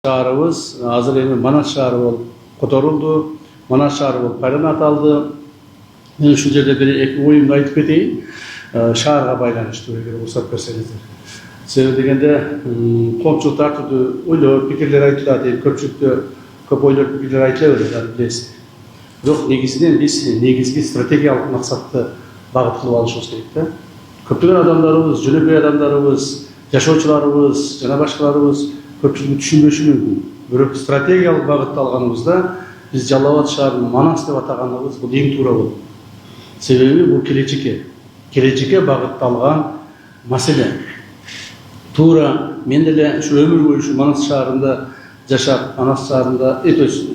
Şаарыбыз азыр эми Манас шаары болуп которулду. Манас шаары болуп кайрадан аталды. Мен ушул жерде бир эки оюмду айтып кетейин. Шаарга байланыштуу, эгер уруксат берсеңиздер. Себеби дегенде коомчулук тартууду ойлоп, пикирлер айтылат, көпчүлүктө көп ойлоп пикирлер айтыла берет, билесиз. Бирок негизинен биз негизги стратегиялык максатты багыт кылып алышыбыз керек да. Көптөгөн адамдарыбыз, жөнөкөй адамдарыбыз, жашоочуларыбыз жана башкаларыбыз көпчүлүгү түшүнбөшү мүмкүн. Бирок стратегиялык багытты алганыбызда биз Жалал Абад шаарын Манас деп атаганыбыз бул эң туура болот. Себеби бул келечекке багытталган маселе. Туура мен деле ушу өмүр бою ушу Манас шаарында жашап, Манас шаарында,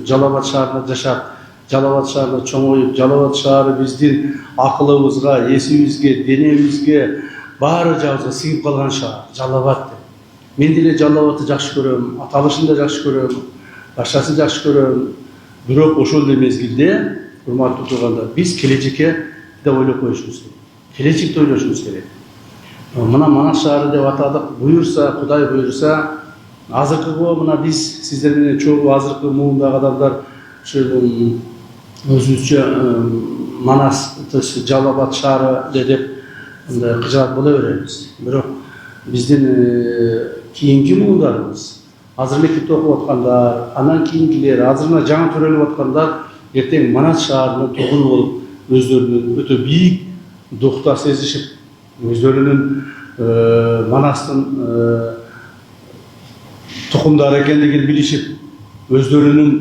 Жалал Абад шаарында жашап, Жалал Абад шаарында чоңоюп, Жалал Абад шаары биздин акылыбызга, эсибизге, денебизге, баары жагыбызга сиңип калган шаар, Жалал Абад. Мен деле Жалал Абадты жакшы көрөм, аталышын да жакшы көрөм, башкасын жакшы көрөм. Бирок ошол эле мезгилде, урматтуу тургандар, биз келечекке да ойлоп коюшубуз керек. Келечекти ойлошубуз керек. Мына Манас шаары деп атадык, буюрса, Кудай буюрса, азыркы мына биз сиздер менен чогуу азыркы муундагы адамдар ушул өзүбүзчө Манас, Жалал Абад шаары деп мындай кыжаат боло беребиз. Бирок биздин кийинки муундарыбыз, азыр мектепте окуп аткандар, андан кийинкилер, азыр мына жаңы төрөлүп аткандар эртең Манас шаарынын тургуну болуп, өздөрүнүн өтө бийик духта сезишип, өздөрүнүн Манастын тукумдары экендигин билишип, өздөрүнүн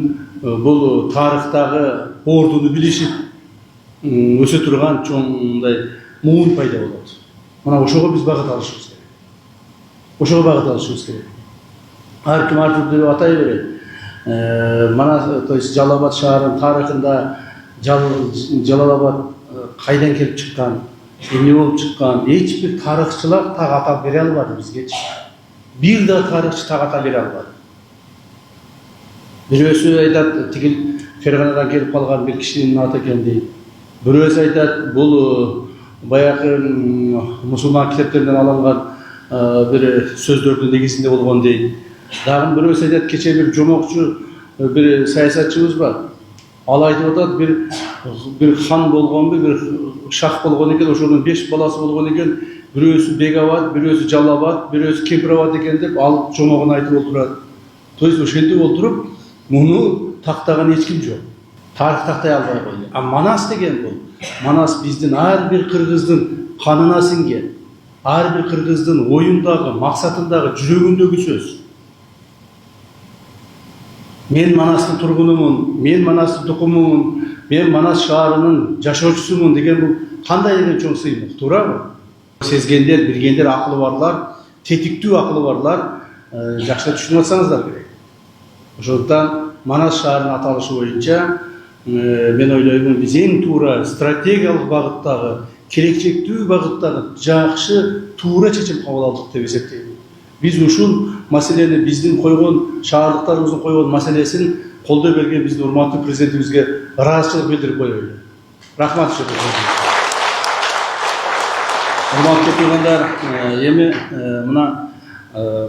бул тарыхтагы ордуну билишип өсө турган чоң мындай муун пайда болот. Мына ошого биз багыт алышыбыз керек. Ошого багыт алышыбыз керек. Ар ким ар түрдүү деп атай берет. Манас, то есть Жалал Абад шаарынын тарыхында Жалал Абад кайдан келип чыккан, эмне болуп чыккан, эч бир тарыхчылар так атап бере албады бизгечи. Бир да тарыхчы так атап бере албады. Бирөөсү айтат, тигил Ферганадан келип калган бир кишинин аты экен дейт. Бирөөсү айтат, бул баягы мусулман китептеринен алынган бир сөздөрдүн негизинде болгон дейт. Дагы бирөөсү айтат, кече бир жомокчу бир саясатчыбыз бар. Ал айтып атат, бир хан болгонбу, бир шах болгон экен, ошонун 5 баласы болгон экен. Бирөөсү Бегабад, бирөөсү Жалал Абад, бирөөсү Кемпирабад экен деп ал жомогун айтып отурат. То есть ошентип отуруп, муну тактаган эч ким жок. Тарых тактай албай койду. А Манас деген бул. Манас биздин ар бир кыргыздын канына сиңген, ар бир кыргыздын оюндагы, максатындагы, жүрөгүндөгү сөз. Мен Манастын тургунумун, мен Манастын тукумумун, мен Манас шаарынын жашоочусумун деген бул кандай деген чоң сыймык, туурабы? Сезгендер, билгендер, акылы барлар, тетиктүү акылы барлар жакшы түшүнүп атсаңыздар керек. Ошондуктан Манас шаарынын аталышы боюнча мен ойлоймун, биз эң туура стратегиялык багыттагы, келечектүү багыттагы жакшы туура чечим кабыл алдык деп эсептейм. Биз ушул маселени, биздин койгон шаардыктарыбыздын койгон маселесин колдой берген биздин урматтуу президентибизге ыраазычылык билдирип коелу. Рахмат. Урматтуу тургандар, эми мына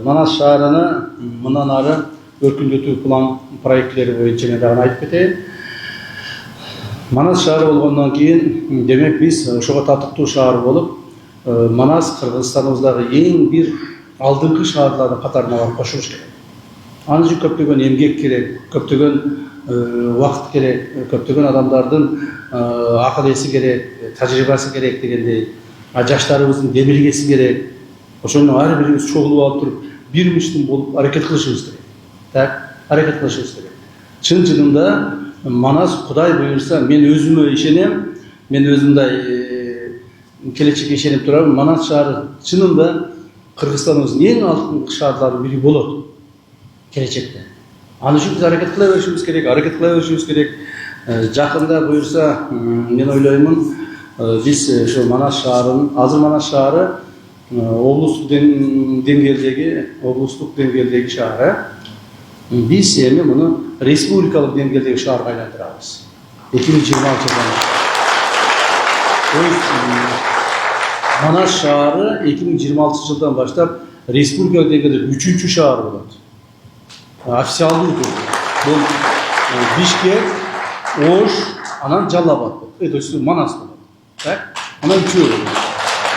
Манас шаарыны мындан ары өркүндөтүү план проекттери боюнча мен дагы айтып кетейин. Манас шаары болгондон кийин, демек биз ошого татыктуу шаар болуп, Манас Кыргызстаныбыздагы эң бир алдыңкы шаарлардын катарына барып кошулуш керек. Аны үчүн көптөгөн эмгек керек, көптөгөн убакыт керек, көптөгөн адамдардын акыл эси керек, тажрыйбасы керек дегендей, жаштарыбыздын демилгеси керек. Ошону ар бирибиз чогулуп алып туруп, бир миштин болуп аракет кылышыбыз керек. Так, аракет кылышыбыз керек. Чын чынында Манас, Кудай буюрса, мен өзүмө ишенем, мен өзүмдай келечекке ишенип турам. Манас шаары чынында Кыргызстаныбыздын эң алдыңкы шаарларынын бири болот келечекте. Аны үчүн биз аракет кыла беришибиз керек, Жакында буюрса, мен ойлоймун, биз ошо Манас шаарынын, азыр Манас шаары облустук деңгээлдеги шаар. Биз эми муну республикалык деңгээлдеги шаарга айландырабыз. 2026 жылдан. Манас шаары 2026 жылдан баштап республика деңгээлде 3-ші шаар болот. официалдуу түрдө. Бул Бишкек, Ош, анан Жалал Абад. Это все Манас болот. Так? Анан үчөө.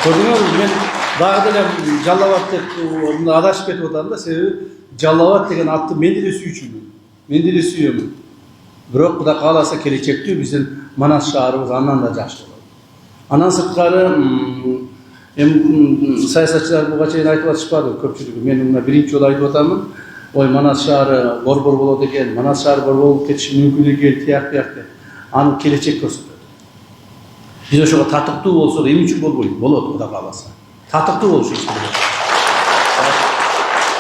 Көрдүңөрбү, мен дагы деле Жалал Абад деп адашып кетип атам да, себеби Жалал Абад деген атты мен деле сүйчүмүн. Мен деле сүйөмүн. Бирок Кудай кааласа келечекте биздин Манас шаарыбыз андан да жакшы болот. Анан сырткары саясатчылар буга чейин айтып атышпады көпчүлүгү. Мен мына биринчи жолу айтып атамын. Ой, Манас шаары борбор болот экен, Манас шаары борбор болуп кетиши мүмкүн экен, тияк деп. Аны келечек көрсөтөт. Биз ошого татыктуу болсок, эмне үчүн болбойт? Болот, Кудай кааласа. Татыктуу болуш керек.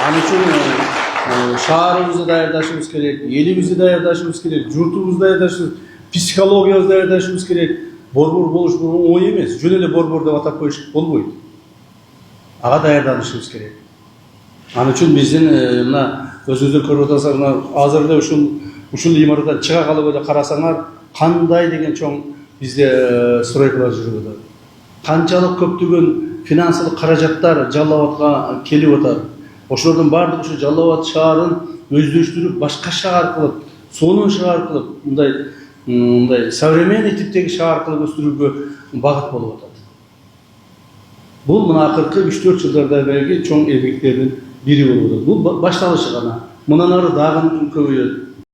Аны үчүн шаарыбызды даярдашыбыз керек, элибизди даярдашыбыз керек, журтубузду даярдашыбыз, психологиябызды даярдашыбыз керек. Борбор болуш бул оңой эмес. Жөн эле борбор деп атап коюш болбойт. Ага даярданышыбыз керек. Аны үчүн биздин мына өзүңүздөр көрүп атасыңар, мына азыр эле ушул имараттан чыга калып эле карасаңар, кандай деген чоң бизде стройкалар жүрүп атат. Канчалык көптөгөн финансылык каражаттар Жалал Абадка келип атат. Ошолордун баардыгы ушу Жалал Абад шаарын өздөштүрүп, башка шаар кылып, сонун шаар кылып, мындай современный типтеги шаар кылып өстүрүүгө багыт болуп атат. Бул мына акыркы 3-4 жылдардагы чоң эмгектердин бири болуп атат. Бул башталышы гана. Мындан ары дагы көбөйөт.